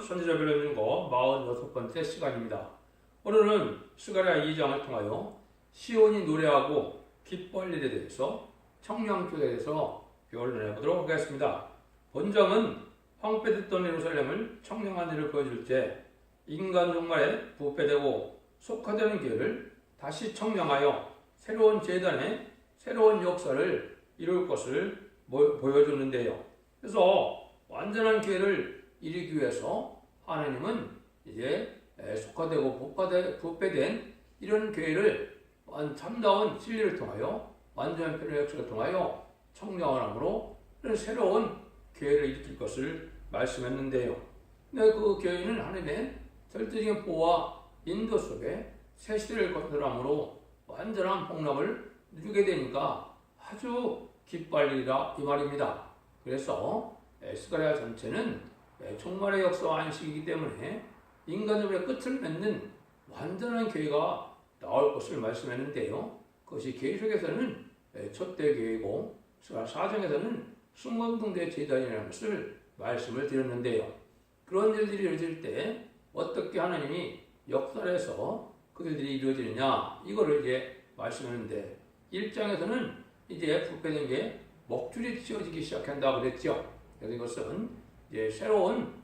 선지자별로 읽는 거 46번째 시간입니다. 오늘은 스가랴 2장을 통하여 시온이 노래하고 기뻐할 일에 대해서 청량교에 대해서 배우를 해보도록 하겠습니다. 본장은 황폐됐던 예루살렘을 청량한 일을 보여줄 때 인간 종말에 부패되고 속화되는 교회를 다시 청량하여 새로운 제단의 새로운 역사를 이룰 것을 보여주는데요. 그래서 완전한 교회를 이루기 위해서 하나님은 이제 속화되고 부패된 이런 교회를 참다운 진리를 통하여 완전한 변화의 역사를 통하여 청량을 함으로 새로운 교회를 일으킬 것을 말씀했는데요. 근데 그 교회는 하나님의 절대적인 보호와 인도 속에 새 시대를 거듭함으로 완전한 복락을 누리게 되니까 아주 기뻐할 일이라 이 말입니다. 그래서 스가랴 전체는 종말의 역사와 안식이기 때문에 인간적의 끝을 맺는 완전한 교회가 나올 것을 말씀했는데요. 그것이 교회 속에서는 첫대 교회고 사정에서는 순금동대 제단이라는 것을 말씀을 드렸는데요. 그런 일들이 이루어질 때 어떻게 하나님이 역사를 해서 그 일들이 이루어지느냐 이거를 이제 말씀했는데 1장에서는 이제 부패된 게 먹줄이 씌워지기 시작한다고 그랬죠. 그래서 이것은 이제 새로운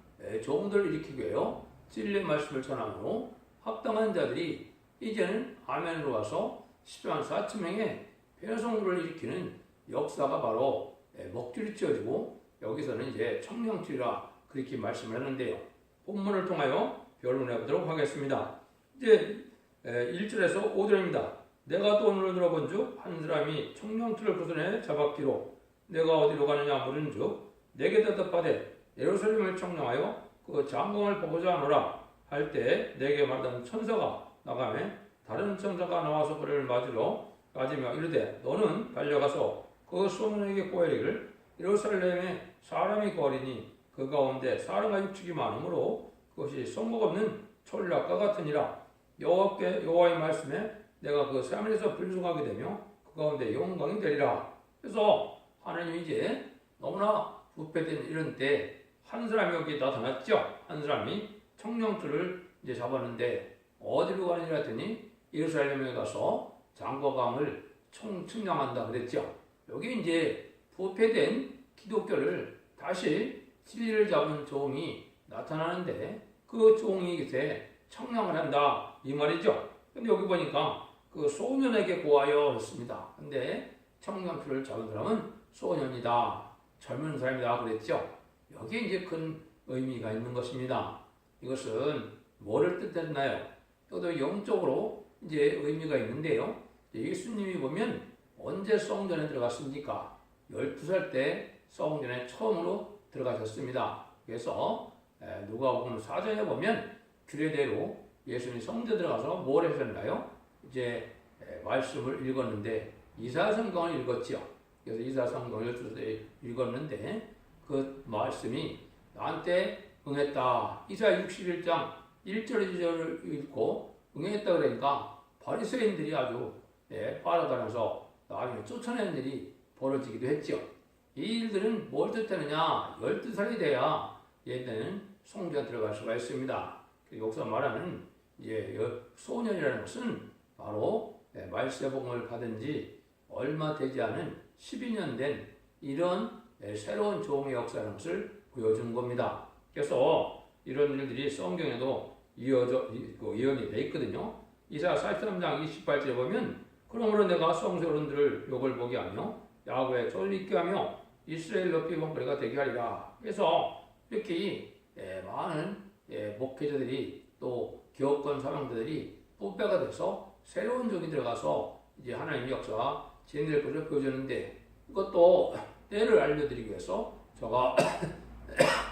종들을 일으키기 위하여 진리의 말씀을 전함으로 합당한 자들이 이제는 아멘으로 와서 10만 4천 명의 배성물을 일으키는 역사가 바로 먹줄이 씌워지고 여기서는 이제 청량주의라 그렇게 말씀을 했는데요. 본문을 통하여 변론해 보도록 하겠습니다. 이제 1절에서 5절입니다. 내가 또 오늘 들어본 즉 한 사람이 청량줄을 구선해 잡았기로 내가 어디로 가느냐 물은즉 내게 대답하되 예루살렘을 청량하여 그 장공을 보고자 하노라 할 때 내게 말하던 천사가 나가매 다른 천사가 나와서 그를 맞으며 이르되 너는 달려가서 그 소년에게 고하리를 예루살렘에 사람이 거하리니 그 가운데 사람과 육축이 많으므로 그것이 성목 없는 촌락과 같으니라. 여호와의 말씀에 내가 그 사면에서 불순하게 되며 그 가운데 영광이 되리라. 그래서 하나님이 이제 너무나 부패된 이런 때 한 사람이 여기 나타났죠. 한 사람이 청량줄을 이제 잡았는데 어디로 가느냐 했더니 예루살렘에 가서 장과 강을 청량한다 그랬죠. 여기 이제 부패된 기독교를 다시 진리를 잡은 종이 나타나는데 그 종이 이제 청량을 한다 이 말이죠. 근데 여기 보니까 그 소년에게 고하여 했습니다. 근데 청량줄을 잡은 사람은 소년이다. 젊은 사람이다 그랬죠. 여기에 이제 큰 의미가 있는 것입니다. 이것은 뭐를 뜻했나요? 또 영적으로 이제 의미가 있는데요. 예수님이 보면 언제 성전에 들어갔습니까? 12살 때 성전에 처음으로 들어가셨습니다. 그래서 누가복음 4장에 보면 규례대로 예수님이 성전에 들어가서 뭘 하셨나요? 이제 말씀을 읽었는데 이사야성경을 읽었지요. 그래서 이사야성경을 12살 읽었는데 그 말씀이 나한테 응했다. 이사야 61장 1절 2절을 읽고 응했다 그러니까 바리새인들이 아주 빨아가면서 나중에 쫓아내는 일이 벌어지기도 했죠. 이 일들은 뭘 뜻하느냐? 12살이 돼야 얘는 성전에 들어갈 수가 있습니다. 여기서 말하는 이제 소년이라는 것은 바로 말세복음을 받은 지 얼마 되지 않은 12년 된 이런 새로운 종의 역사라는 것을 보여준 겁니다. 그래서 이런 일들이 성경에도 예언이 되어 있거든요. 이사야 43장 28절에 보면 그러므로 내가 성소론들을 욕을 보게 하며 야곱의 쫄 있게 하며 이스라엘 높이 번거리가 되게 하리라. 그래서 이렇게 많은 목회자들이 또 기업권 사명자들이 부패가 돼서 새로운 종이 들어가서 이제 하나님의 역사가 진행될 것을 보여주는데 이것도 때를 알려드리기 위해서 제가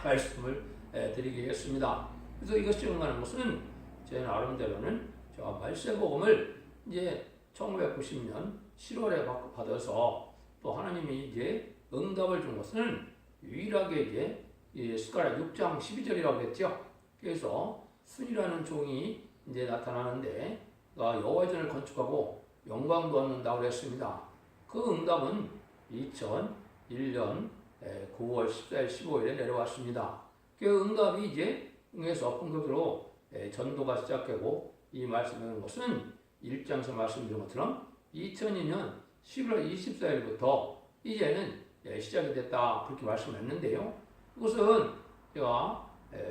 말씀을 드리겠습니다. 그래서 이것이 응하는 것은 제 나름대로는 제가 말세복음을 이제 1990년 10월에 받아서 또 하나님이 이제 응답을 준 것은 유일하게 이제 스가랴 6장 12절이라고 했죠. 그래서 순이라는 종이 이제 나타나는데 여호와의 전을 건축하고 영광도 얻는다고 했습니다. 그 응답은 2001년 9월 14일 15일에 내려왔습니다. 그 응답이 이제 응해서 본격적으로 전도가 시작되고 이 말씀하는 것은 1장에서 말씀드린 것처럼 2002년 11월 24일부터 이제는 시작이 됐다 그렇게 말씀했는데요. 그것은 제가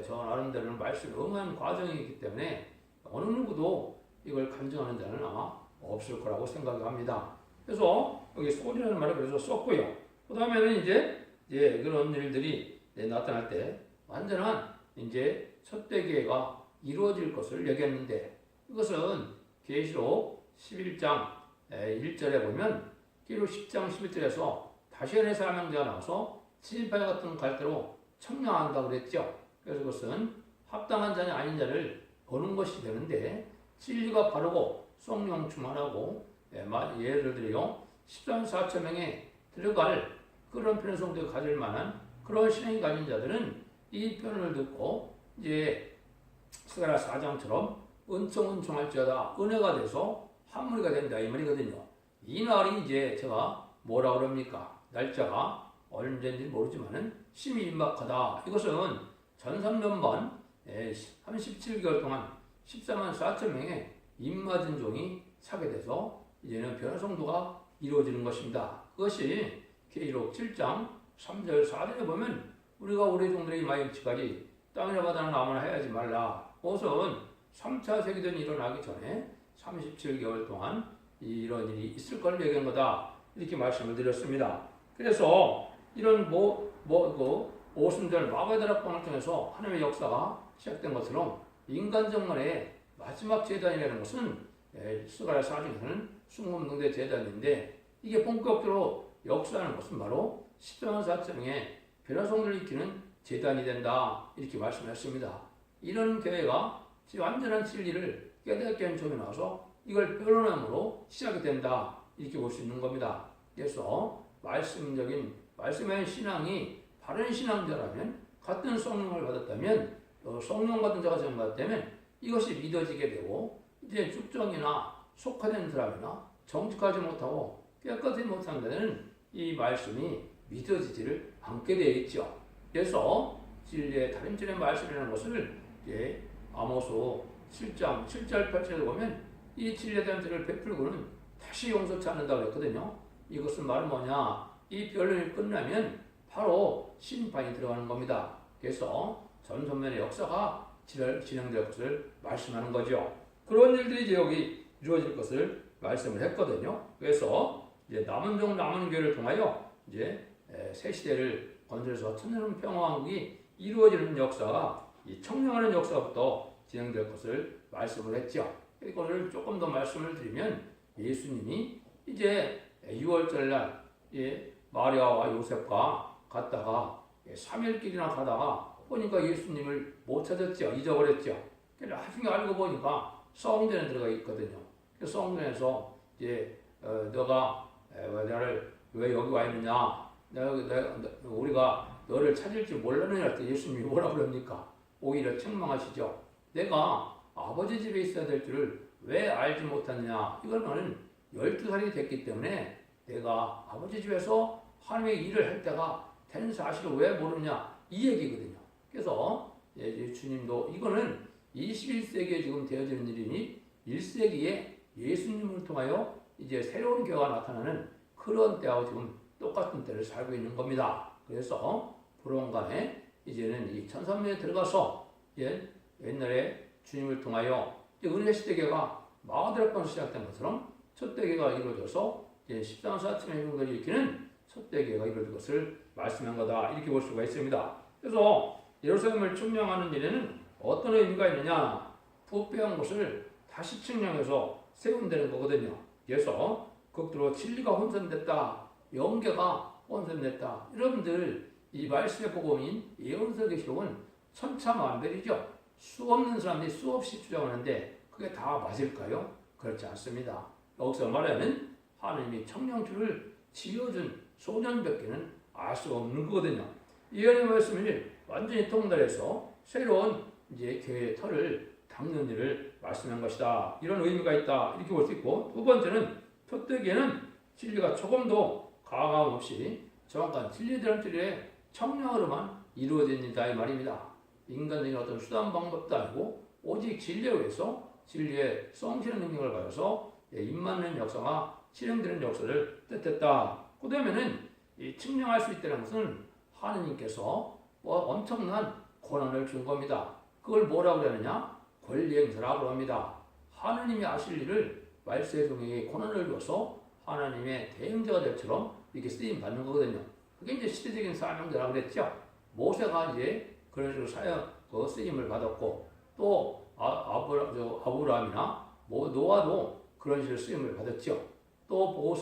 저 나름대로는 말씀을 응한 과정이기 때문에 어느 누구도 이걸 간증하는 자는 아마 없을 거라고 생각합니다. 그래서 여기 소리라는 말을 그래서 썼고요. 그 다음에는 이제 그런 일들이 나타날 때 완전한 이제 첫대계가 이루어질 것을 얘기했는데 이것은 계시록 11장 1절에 보면 계시록 10장 11절에서 다시안의 사명자가 나와서 지지파 같은 갈대로 청량한다 그랬죠. 그래서 그것은 합당한 자냐 아닌 자를 보는 것이 되는데 진리가 바르고 성령 충만하고 예를 들어 13만 4천 명에 들어갈 그런 편성도 가질 만한 그런 신앙이 가진 자들은 이 표현을 듣고 이제 스가랴 4장처럼 은총할지어다 은혜가 돼서 한물이가 된다 이 말이거든요. 이 날이 이제 제가 뭐라 그럽니까? 날짜가 언제인지 모르지만은 심히 임박하다. 이것은 전 3년반 37개월 동안 14만 4천 명의 입맞은 종이 차게 돼서 이제는 변화성도가 이루어지는 것입니다. 그것이 계시록 7장 3절 4절에 보면 우리가 우리 종들의 마일치까지 땅이나 바다나 아무나 해야지 말라. 그것은 3차 세계대전이 일어나기 전에 37개월 동안 이런 일이 있을 걸 얘기한 거다. 이렇게 말씀을 드렸습니다. 그래서 이런 오순절 마가다락방을 통해서 하나님의 역사가 시작된 것처럼 인간 정말의 마지막 재단이라는 것은 스가랴 4장에서는 숭업능대 재단인데 이게 본격적으로 역사하는 것은 바로 14만 4천의 변화성들을 익히는 재단이 된다 이렇게 말씀했습니다. 이런 교회가 완전한 진리를 깨닫게 하는 점에 나와서 이걸 변론함으로 시작이 된다 이렇게 볼 수 있는 겁니다. 그래서 말씀의 신앙이 바른 신앙자라면 같은 성령을 받았다면 성령 받은 자가 전받았다면 이것이 믿어지게 되고 이제 축정이나 속화된 사람이나 정직하지 못하고 깨끗하지 못한 자는 이 말씀이 믿어지지를 않게 되어 있죠. 그래서 진리의 다림질의 말씀이라는 것을 아모스 7장 7절 8절에 보면 이 진리의 다림질을 베풀고는 다시 용서치 않는다고 했거든요. 이것은 말은 뭐냐? 이 변론이 끝나면 바로 심판이 들어가는 겁니다. 그래서 전선면의 역사가 진행될 것을 말씀하는 거죠. 그런 일들이 이제 여기 이루어질 것을 말씀을 했거든요. 그래서 이제 남은 교회를 통하여 이제 새 시대를 건설해서 천년 평화왕국이 이루어지는 역사가 이 청량하는 역사부터 진행될 것을 말씀을 했죠. 이거를 조금 더 말씀을 드리면 예수님이 이제 6월절 날 마리아와 요셉과 갔다가 3일길이나 가다가 보니까 예수님을 못 찾았죠. 잊어버렸죠. 나중에 알고 보니까 성전에 들어가 있거든요. 성전에서 이제 너가 왜 여기 와 있느냐? 우리가 너를 찾을 줄 몰랐느냐 할 때 예수님이 뭐라 그럽니까? 오히려 책망하시죠. 내가 아버지 집에 있어야 될 줄을 왜 알지 못하느냐? 이거는 12살이 됐기 때문에 내가 아버지 집에서 하나님의 일을 할 때가 된 사실을 왜 모르냐? 이 얘기거든요. 그래서 주님도 이거는 21세기에 지금 되어지는 일이니 1세기에 예수님을 통하여 이제 새로운 교회가 나타나는 그런 때하고 지금 똑같은 때를 살고 있는 겁니다. 그래서 불원간에 이제는 이 천삼년에 들어가서 옛날에 주님을 통하여 은혜 시대교가 마가다락방에서 시작된 것처럼 첫 대교가 이루어져서 14만 4천의 형들이 일으키는 첫 대교가 이루어질 것을 말씀한 거다 이렇게 볼 수가 있습니다. 그래서 예루살렘을 측량하는 일에는 어떤 의미가 있느냐? 부패한 곳을 다시 측량해서 세운다는 거거든요. 그래서 거꾸로 진리가 혼선됐다, 영계가 혼선됐다. 여러분들 이 말씀의 복음인 예언서 계시록은 천차만별이죠. 수 없는 사람들이 수없이 주장하는데 그게 다 맞을까요? 그렇지 않습니다. 여기서 말하는 하나님이 청량줄을 지어준 소년밖에는 알 수 없는 거거든요. 예언의 말씀을 완전히 통달해서 새로운 이제 교회의 터를 닦는 일을 말씀한 것이다. 이런 의미가 있다. 이렇게 볼 수 있고, 두 번째는 표대기에는 진리가 조금도 가감 없이 정확한 진리대로 진리의 청량으로만 이루어집니다. 이 말입니다. 인간적인 어떤 수단 방법도 아니고 오직 진리에 의해서 진리의 성실한 능력을 가져서 입맞는 역사가 실행되는 역사를 뜻했다. 그 다음에는 이 측량할 수 있다는 것은 하느님께서 엄청난 권한을 준 겁니다. 그걸 뭐라고 그러느냐? 권리 행사라고 합니다. 하느님이 하실 일을 말세의 종에게 권한을 줘서 하나님의 대행자가 될처럼 이렇게 쓰임 받는 거거든요. 그게 이제 시대적인 사명자라고 그랬죠. 모세가 이제 그런 식으로 쓰임을 받았고 또 아브라함이나 노아도 그런 식으로 쓰임을 받았죠. 또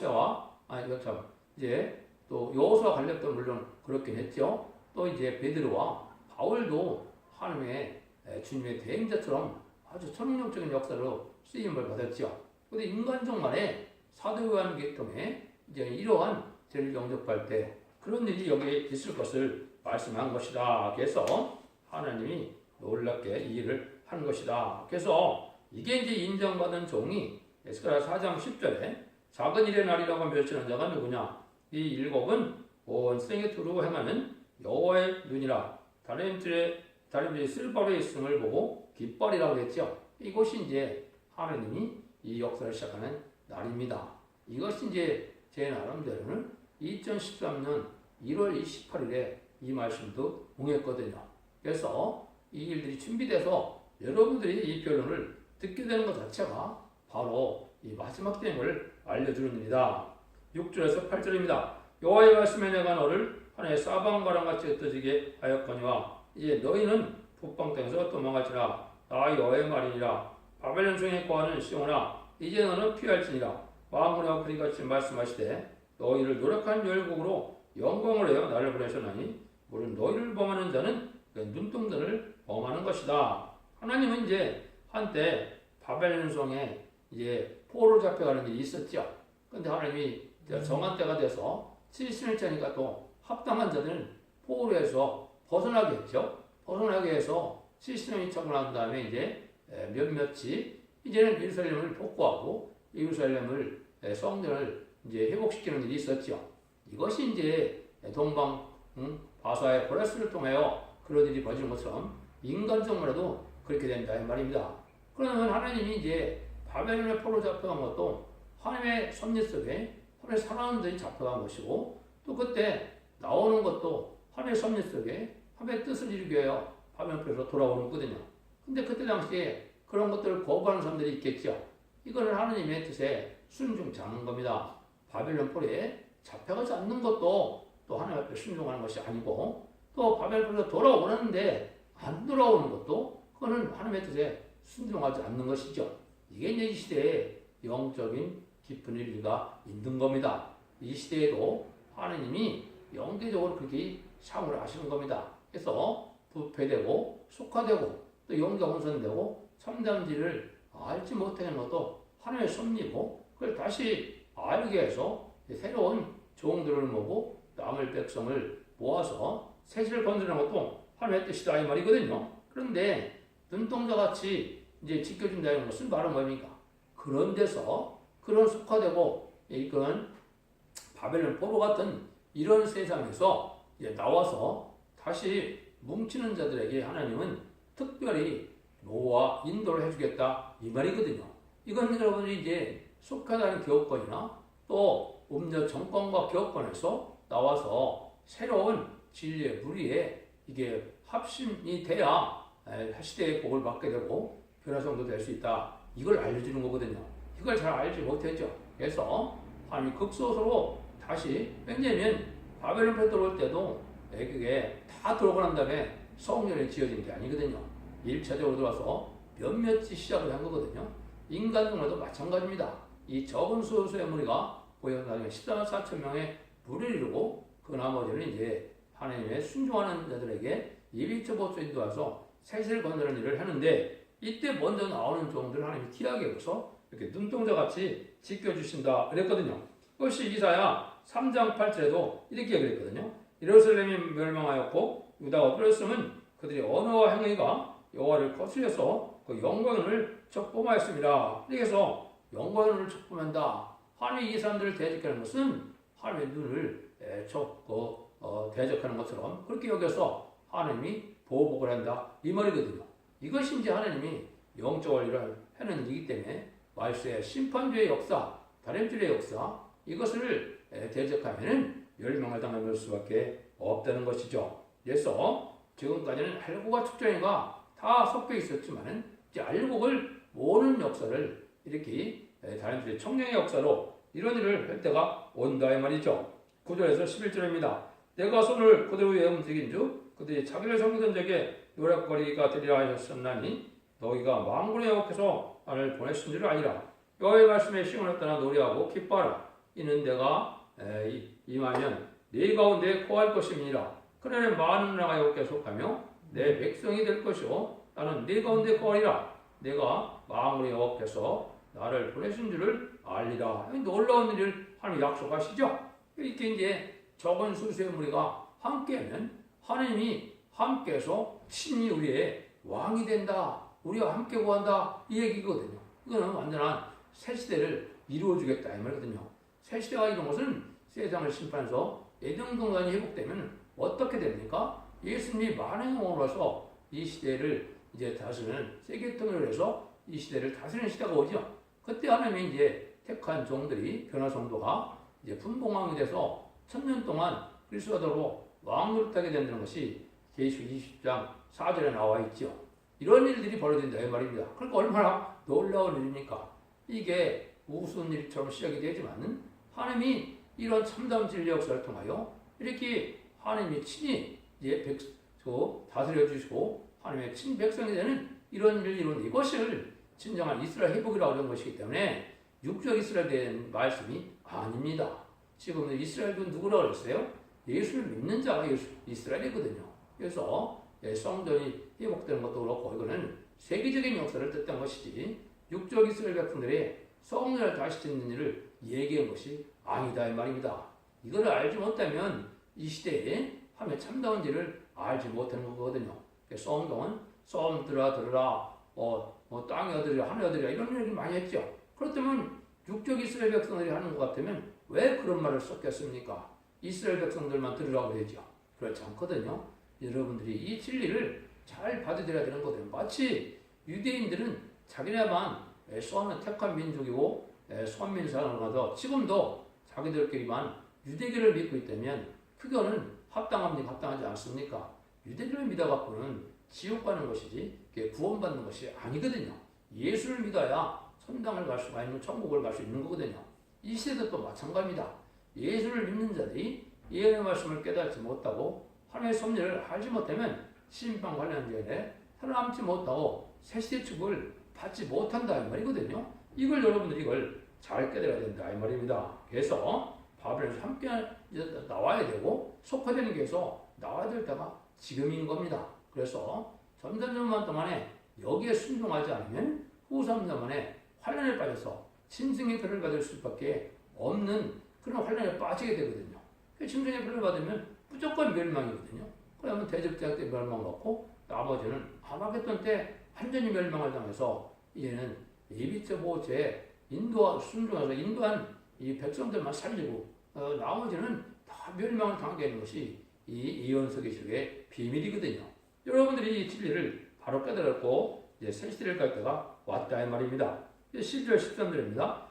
이제 또 여호수아 갈렙도 물론 그렇긴 했죠. 또 이제 베드로와 바울도 하나님의 주님의 대행자처럼 아주 천문학적인 역사로 쓰임을 받았죠. 그런데 인간종만의 사도요한계를 통해 이제 이러한 죄를 영접할 때 그런 일이 여기에 있을 것을 말씀한 것이다. 그래서 하나님이 놀랍게 이 일을 한 것이다. 그래서 이게 이제 인정받은 종이 에스겔 4장 10절에 작은 일의 날이라고 멸치는 자가 누구냐? 이 일곱은 온 생에 두루 행하는 여호와의 눈이라 다른 일이 쓸바로의 있음을 보고 기뻐리라고 했죠. 이것이 이제 하나님이 이 역사를 시작하는 날입니다. 이것이 이제 제 나름대로는 2013년 1월 28일에 이 말씀도 웅했거든요. 그래서 이 일들이 준비돼서 여러분들이 이 변론을 듣게 되는 것 자체가 바로 이 마지막 때임을 알려주는 일이다. 6절에서 8절입니다. 여호와의 말씀에 내가 너를 하나의 사방바람 같이 흩어지게 하였거니와 이제 너희는 북방 땅에서 도망갈지라 나 여호와의 말이니라. 바벨론 성에 거하는 시온아 이제 너는 피할지니라. 왕으로 그리같이 말씀하시되 너희를 노력한 열국으로 영광을 하여 나를 보내셨나니 물은 너희를 범하는 자는 눈동자를 범하는 것이다. 하나님은 이제 한때 바벨론 성에 이제 포로 잡혀가는 일이 있었죠. 근데 하나님이 정한 때가 돼서 70일 차니까 또 합당한 자들은 포로에서 벗어나게 했죠. 벗어나게 해서 70년이 차고 난 다음에 이제 몇몇이 이제는 예루살렘을 복구하고 예루살렘을 성전을 이제 회복시키는 일이 있었죠. 이것이 이제 동방 바사의 고레스를 통하여 그런 일이 벌어진 것처럼 인간적으로도 그렇게 된다 이 말입니다. 그러면 하나님이 이제 바벨론의 포로 잡혀간 것도 하나님의 섭리 속에 하나님의 사랑하는 자들이 잡혀간 것이고 또 그때 나오는 것도 하나님의 섭리 속에 하나님의 뜻을 이루기 위하여 바벨론에서 돌아오는 거거든요. 근데 그때 당시에 그런 것들을 거부하는 사람들이 있겠죠. 이거는 하나님의 뜻에 순종치 않는 겁니다. 바벨론 포로에 잡혀가지 않는 것도 또 하나님 앞에 순종하는 것이 아니고 또 바벨론에서 돌아오는데 안 돌아오는 것도 그거는 하나님의 뜻에 순종하지 않는 것이죠. 이게 이제 이 시대에 영적인 깊은 일리가 있는 겁니다. 이 시대에도 하나님이 영계적으로 그렇게 사용을 하시는 겁니다. 그래서 부패되고 속화되고 또 영계 혼선되고 참담지를 알지 못하는 것도 하나님의 섭리고 그걸 다시 알게 해서 새로운 종들을 모으고 남을 백성을 모아서 세시를 건드리는 것도 하나님의 뜻이다 이 말이거든요. 그런데 눈동자같이 이제 지켜준다는 것은 바로 뭡니까? 그런 데서 그런 속화되고 그런 바벨론 포로 같은 이런 세상에서 이제 나와서 다시 뭉치는 자들에게 하나님은 특별히 노와 인도를 해주겠다 이 말이거든요. 이건 여러분이 이제 속하다는 교권이나 또 음녀 정권과 교권에서 나와서 새로운 진리의 무리에 이게 합심이 돼야 시대의 복을 받게 되고 변화성도 될 수 있다. 이걸 알려주는 거거든요. 이걸 잘 알지 못했죠. 그래서 하나님이 극소수로 다시 왜냐면 바벨론 포로 들어올 때도 그게 다 들어오고 난 다음에 성전이 지어진 게 아니거든요. 1차적으로 들어와서 몇몇이 시작을 한 거거든요. 인간 중에도 마찬가지입니다. 이 적은 수의 무리가 보여서 나중에 14만 4천 명의 무리를 이루고 그 나머지는 이제 하나님의 순종하는 자들에게 예비처보소 인도와서 세세를 건드리는 일을 하는데 이때 먼저 나오는 종들을 하나님이 티하게 해서 이렇게 눈동자같이 지켜주신다 그랬거든요. 그것이 이사야 3장 8절에도 이렇게 그랬거든요. 예루살렘이 멸망하였고 유다가 없어졌음은 그들의 언어와 행위가 여호와를 거슬려서 그 영광을 척범하였습니다. 그래서 영광을 척범한다. 하나님이 이 사람들을 대적하는 것은 하나님의 눈을 대적하는 것처럼 그렇게 여겨서 하나님이 보복을 한다 이 말이거든요. 이것이 이제 하나님이 영적 원리를 하는 일이기 때문에 말세의 심판주의 역사, 다림줄의 역사 이것을 대적하면은 멸망을 당할 수밖에 없다는 것이죠. 그래서 지금까지는 알곡과 촉정이가 다 섞여 있었지만은 이제 알곡을 모으는 역사를 이렇게 다림줄의 청량의 역사로 이런 일을 할 때가 온다 이 말이죠. 9절에서 11절입니다. 내가 손을 그들 위에 움직인즉 그들이 자기를 섬기던 적에 노략거리가 되리라 하셨나니 너희가 만군의 여호와께서 나를 보내신 줄 아니라 여호와의 말씀에 시온을 떠나 노래하고 기뻐하라. 이는 내가 임하면 네 가운데 거할 것임이니라. 그날에 많은 나라가 여호와께 속하며 내 백성이 될 것이요 나는 네 가운데 거하리라. 내가 만군의 여호와께서 나를 보내신 줄을 알리라. 놀라운 일을 하나님 약속하시죠. 이렇게 이제 적은 수수의 무리가 함께하면 하나님이 함께해서 친히 우리의 왕이 된다. 우리와 함께 구한다. 이 얘기거든요. 이거는 완전한 새 시대를 이루어주겠다 이 말이거든요. 새 시대가 이런 것은 세상을 심판해서 예정 동산이 회복되면 어떻게 됩니까? 예수님이 많은 영혼으로서 이 시대를 이제 다스리는 세계통일을 해서 이 시대를 다스리는 시대가 오죠. 그때 하나님이 이제 택한 종들이 변화 성도가 이제 분봉왕이 돼서 1000년 동안 그리스도로 왕노릇하게 된다는 것이 계시록 20장 4절에 나와 있죠. 이런 일들이 벌어진다 이 말입니다. 그러니까 얼마나 놀라운 일입니까? 이게 우스운 일처럼 시작이 되지만 하나님이 이런 참다운 진리 역사를 통하여 이렇게 하나님이 친히 이제 다스려 주시고 하나님의 친 백성이 되는 이런 일을 이룬 이것을 진정한 이스라엘 회복이라고 하는 것이기 때문에 육적 이스라엘에 대한 말씀이 아닙니다. 지금 이스라엘도 누구라고 그랬어요? 예수를 믿는 자가 이스라엘이거든요. 그래서 성전이 회복되는 것도 그렇고 이거는 세계적인 역사를 뜻한 것이지 육적 이스라엘 백성들의 성전을 다시 짓는 일을 얘기한 것이 아니다 이 말입니다. 이거를 알지 못하면 이 시대에 하면 참다운 일을 알지 못하는 거거든요. 성동은 들으라 땅에 얻으리라 하늘 얻으리라 이런 얘기를 많이 했죠. 그렇다면 육적 이스라엘 백성들이 하는 것 같으면 왜 그런 말을 썼겠습니까? 이스라엘 백성들만 들으라고 했죠. 그렇지 않거든요. 여러분들이 이 진리를 잘 받아들여야 되는 거거든요. 마치 유대인들은 자기네만 소하는 택한 민족이고 선민사람을 가서 지금도 자기들끼리만 유대교를 믿고 있다면 그거는 합당합니까? 합당하지 않습니까? 유대교를 믿어갖고는 지옥 가는 것이지 구원받는 것이 아니거든요. 예수를 믿어야 천당을 갈 수가 있는 천국을 갈 수 있는 거거든요. 이 시대도 또 마찬가지입니다. 예수를 믿는 자들이 예언의 말씀을 깨닫지 못하고 하나님의 섭리를 알지 못하면 심판 관련 전에 살아남지 못하고 새시대 축복을 받지 못한다 이 말이거든요. 이걸 여러분들이 이걸 잘 깨달아야 된다 이 말입니다. 그래서 바벨에서 함께 나와야 되고 속화되는 게서 나와야 될 때가 지금인 겁니다. 그래서 점점만 동안에 여기에 순종하지 않으면 후 3년 만에 환란에 빠져서 짐승의 표를 받을 수밖에 없는 그런 환란에 빠지게 되거든요. 짐승의 표를 받으면 무조건 멸망이거든요. 그러면 대적대학 때 멸망받고 나머지는 아마겟돈 때 완전히 멸망을 당해서 이제는 예비죄 보호죄에 순종해서 인도한 이 백성들만 살리고 나머지는 다 멸망을 당하게 되는 것이 이 예언서기식의 비밀이거든요. 여러분들이 이 진리를 바로 깨달았고 이제 새 시대를 갈 때가 왔다 이 말입니다. 10절 13절입니다.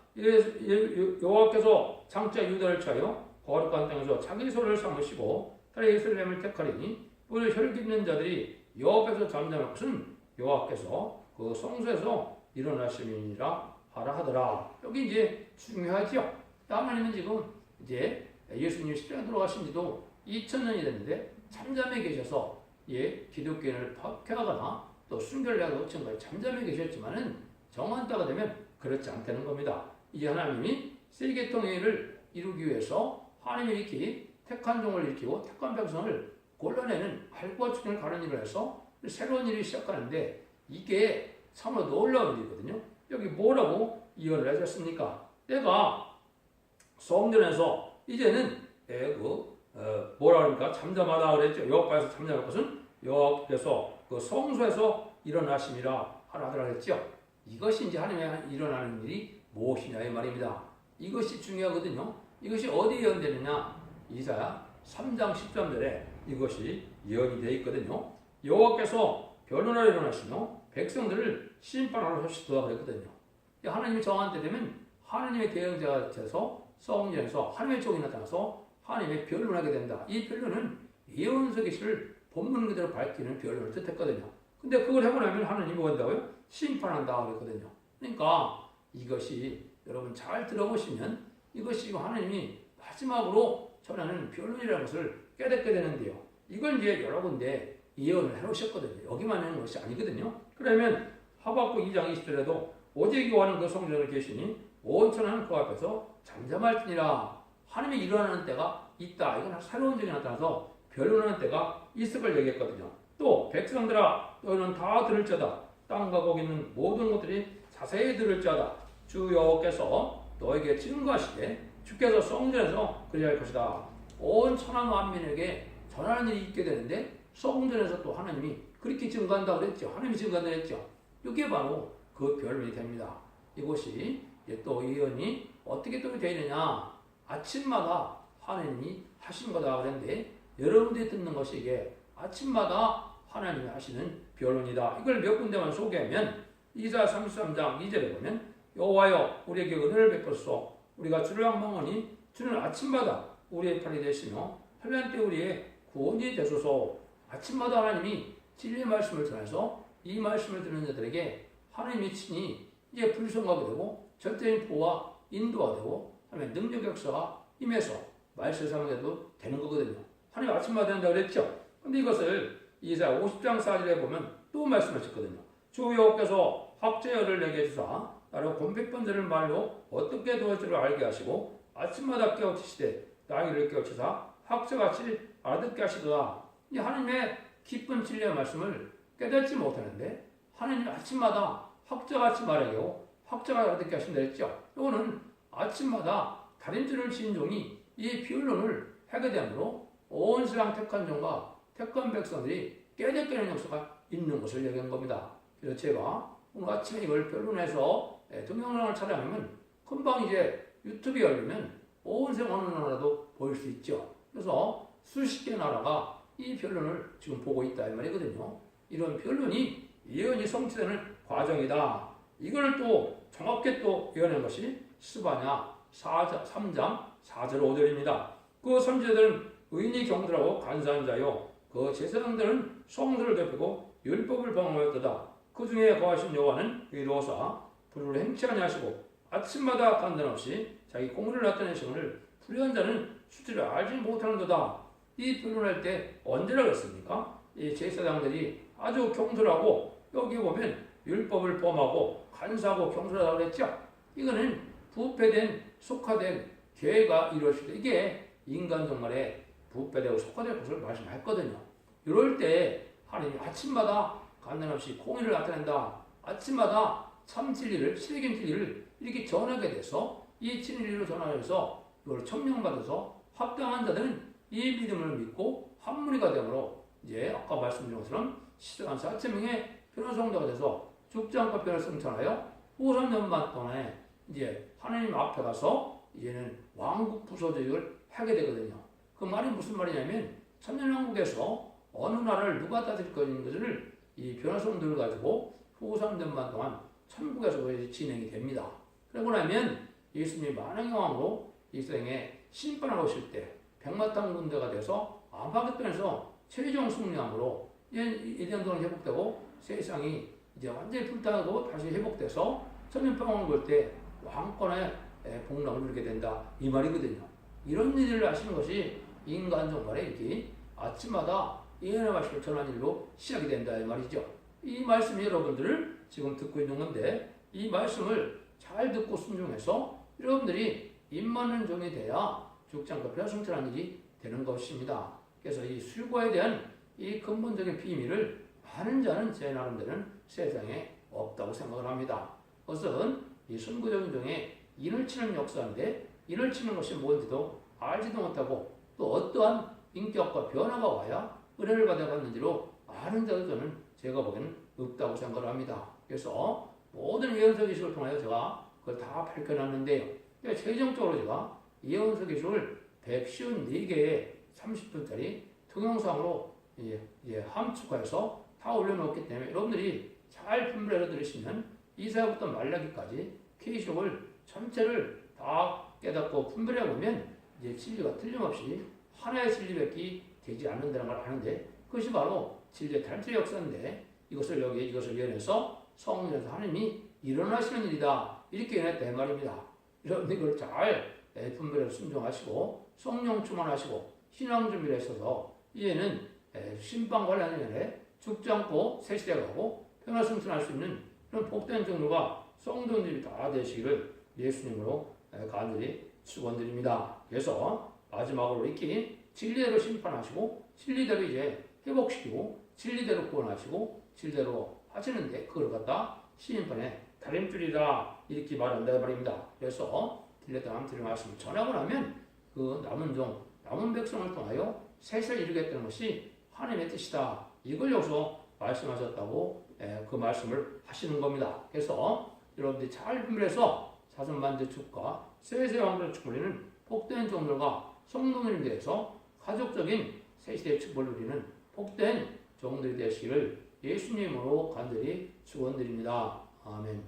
여호와께서 장차 유다를 차여 거룩한 땅에서 자기 소를 삼으시고 딸의 이스라엘을 택하리니 오늘 혈기 있는 자들이 여호와께서 잠잠할 것은 여호와께서 그 성소에서 일어나심이니라 하라 하더라. 여기 이제 중요하죠. 하나님은 지금 이제 예수님이 십자가에 들어가신 지도 2000년이 됐는데 잠잠해 계셔서 기독교인을 박해하거나 또 순결을 하고 정말 잠잠해 계셨지만은 정한 때가 되면 그렇지 않다는 겁니다. 이제 하나님이 세계통일을 이루기 위해서 하나님이 이렇게 택한 종을 일으키고 택한 백성을 골라내는 알과 축을 가는 일을 해서 새로운 일이 시작하는데 이게 참으로 놀라운 일이거든요. 여기 뭐라고 이언을 해줬습니까? 내가 성전에서 이제는 뭐라 그러니까 잠잠하다 그랬죠. 여호와께서 잠잠할 것은 여호와께서 그 성소에서 일어나심이라 하라 그랬죠. 이것이 이제 하나님의 일어나는 일이 무엇이냐 이 말입니다. 이것이 중요하거든요. 이것이 어디에 예언되느냐? 이사야 3장 13절에 이것이 예언이 되어 있거든요. 여호와께서 변론하러 일어나시며 백성들을 심판하러 하시도다 그랬거든요. 하나님이 정한 때 되면 하나님의 대응자가 돼서 성전에서 하나님의 종이 나타나서 하나님의 변론하게 된다. 이 변론은 예언서 계시를 본문 그대로 밝히는 변론을 뜻했거든요. 근데 그걸 하고 나면 하나님이 뭐 한다고요? 심판한다 그랬거든요. 그러니까 이것이 여러분 잘 들어보시면 이것이 하나님이 마지막으로 전하는 변론이라는 것을 깨닫게 되는데요. 이걸 이제 여러 군데 예언을 해놓으셨거든요. 여기만 하는 것이 아니거든요. 그러면 하박국 2장 20절에도 오직 여호와는 그 성전을 계시니 온 천하는 그 앞에서 잠잠할지니라. 하나님이 일어나는 때가 있다. 이건 새로운 적이 나타나서 변론하는 때가 있을 걸 얘기했거든요. 또 백성들아 너희는 다 들을지어다. 땅과 거기 있는 모든 것들이 자세히 들을지어다. 주 여호와께서 너에게 증거하시되 주께서 성전에서 그리할 것이다. 온 천하 만민에게 전하는 일이 있게 되는데 성전에서 또 하나님이 그렇게 증거한다고 그랬죠. 하나님이 증거한다고 했죠. 이게 바로 그 변론이 됩니다. 이것이 또 예언이 어떻게 또 되느냐. 아침마다 하나님이 하신 거다 그랬는데 여러분들이 듣는 것이 이게 아침마다 하나님이 하시는 변론이다. 이걸 몇 군데만 소개하면 이사야 33장 2절에 보면 여호와여 우리에게 은혜를 베푸소서. 우리가 주를仰望하니 주는 아침마다 우리의 팔이 되시며 환난 때 우리의 구원이 되소서. 아침마다 하나님이 진리의 말씀을 전해서 이 말씀을 듣는 자들에게 하나님이 친히 이제 불성하게 되고 절대적인 보호와 인도가 되고 하나님의 능력 역사가 임해서 말세상에도 되는 거거든요. 하나님 아침마다 된다고 그랬죠. 근데 이것을 이사야 50장 4절에 보면 또 말씀하셨거든요. 주 여호와께서 학제열을 내게 주사 나를 곤백번들을 말로 어떻게 도할 줄을 알게 하시고 아침마다 깨우치시되 나이를 깨우치사 학자같이 알아듣게 하시도다. 이 하나님의 기쁜 진리의 말씀을 깨닫지 못하는데 하나님 아침마다 학자같이 말하고 학자가 알아듣게 하신다 했죠. 이거는 아침마다 다림줄을 지은 종이 이 변론을 하게 되므로 온 세상 택한 종과 택한 백성들이 깨닫게 되는 역사가 있는 것을 얘기한 겁니다. 그래서 제가 오늘 아침에 이걸 변론해서 동영상을 촬영하면 금방 이제 유튜브에 열리면 온 세상 어느 나라도 보일 수 있죠. 그래서 수십 개 나라가 이 변론을 지금 보고 있다 이 말이거든요. 이런 변론이 예언이 성취되는 과정이다. 이걸 또 정확히 또 예언한 것이 스바냐 3장 4절 5절입니다. 그 선지자들은 의인이 경들하고 간사한 자요 그 제사장들은 성들을 덮이고 율법을 범하였도다. 그 중에 거하신 여호와는 의로우사 불을 행치 아니하시고 아침마다 간단없이 자기 공의를 나타내시거늘 불의한 자는 수치를 알지 못하는도다. 이 변론할 때 언제라고 했습니까? 이 제사장들이 아주 경솔하고 여기 보면 율법을 범하고 간사하고 경솔하다고 했죠. 이거는 부패된 속화된 죄가 이루어질 때 이게 인간 정말에 부패되고 속화될 것을 말씀했거든요. 이럴 때 하나님이 아침마다 간단없이 공의를 나타낸다. 아침마다 참 진리를 실긴 진리를 이렇게 전하게 돼서 이 진리를 전하여서 이걸 청명받아서 합당한 자들은 이 믿음을 믿고 한무리가 되므로 이제 아까 말씀드린 것처럼 시대한 4,000명의 변호성도가 돼서 죽지 않고 변을 승천하여 후 3년반 동안에 이제 하나님 앞에 가서 이제는 왕국 부서조직을 하게 되거든요. 그 말이 무슨 말이냐면 천년왕국에서 어느 나라를 누가 다스릴 것을 이 변호성들을 가지고 후 3년반 동안 천국에서 진행이 됩니다. 그러고 나면 예수님이 만왕의 왕으로 이 세상에 심판하러 오실 때 백마탄 군대가 돼서 아마겟돈에서 최종 승리함으로 이전 동안 회복되고 세상이 이제 완전히 불타고 다시 회복돼서 천년평화를 볼 때 왕권의 복락을 누리게 된다 이 말이거든요. 이런 일을 하시는 것이 인간 정말에 이렇게 아침마다 예언의 말씀을 전하는 일로 시작이 된다 이 말이죠. 이 말씀이 여러분들을 지금 듣고 있는 건데 이 말씀을 잘 듣고 순종해서 여러분들이 입 맞는 종이 돼야 죽지 않고 변화승천한 일이 되는 것입니다. 그래서 이 술과에 대한 이 근본적인 비밀을 많은 자는 제 나름대로는 세상에 없다고 생각을 합니다. 그것은 이 순구적인 종의 인을 치는 역사인데 인을 치는 것이 뭔지도 알지도 못하고 또 어떠한 인격과 변화가 와야 은혜를 받아갔는지로 아는 자도 저는 제가 보기에는 없다고 생각을 합니다. 그래서 모든 예언서 기술을 통하여 제가 그걸 다 밝혀놨는데요. 최종적으로 제가 예언서 기술을 154개의 30분짜리 동영상으로 함축하여서 다 올려놓았기 때문에 여러분들이 잘 분별해서 들으시면 이사야부터 말라기까지 계시록을 전체를 다 깨닫고 분별해 보면 이제 진리가 틀림없이 하나의 진리밖에 되지 않는다는 걸 아는데 그것이 바로 진리의 탈출의 역사인데 이것을 연해서 성령에서 하나님이 일어나시는 일이다 이렇게 연했다 이 말입니다. 여러분들 이걸 잘 분별해서 순종하시고 성령 충만하시고 신앙 준비를 했어서 이제는 심판 관련에 죽지 않고 새 시대 가고 평화 승천할 수 있는 그런 복된 종류가 성도들이 다 되시기를 예수님으로 간절히 축원드립니다. 그래서 마지막으로 이렇게 진리대로 심판하시고 진리대로 이제 회복시키고 진리대로 구원하시고 진리대로 하시는데 그걸 갖다 시인판에 다림줄이라 이렇게 말한다 말입니다. 그래서 딜레다람 드린 말씀을 전하고 나면 그 남은 백성을 통하여 세세를 이루겠다는 것이 하나님의 뜻이다. 이걸 여기서 말씀하셨다고 그 말씀을 하시는 겁니다. 그래서 여러분들이 잘 분별해서 사선반대축과 세세 왕들을 축복하는 복된 종들과 성도들에 대해서 가족적인 새시대의 축복을 누리는 복된 종들이 되시기를 예수님으로 간절히 축원드립니다. 아멘.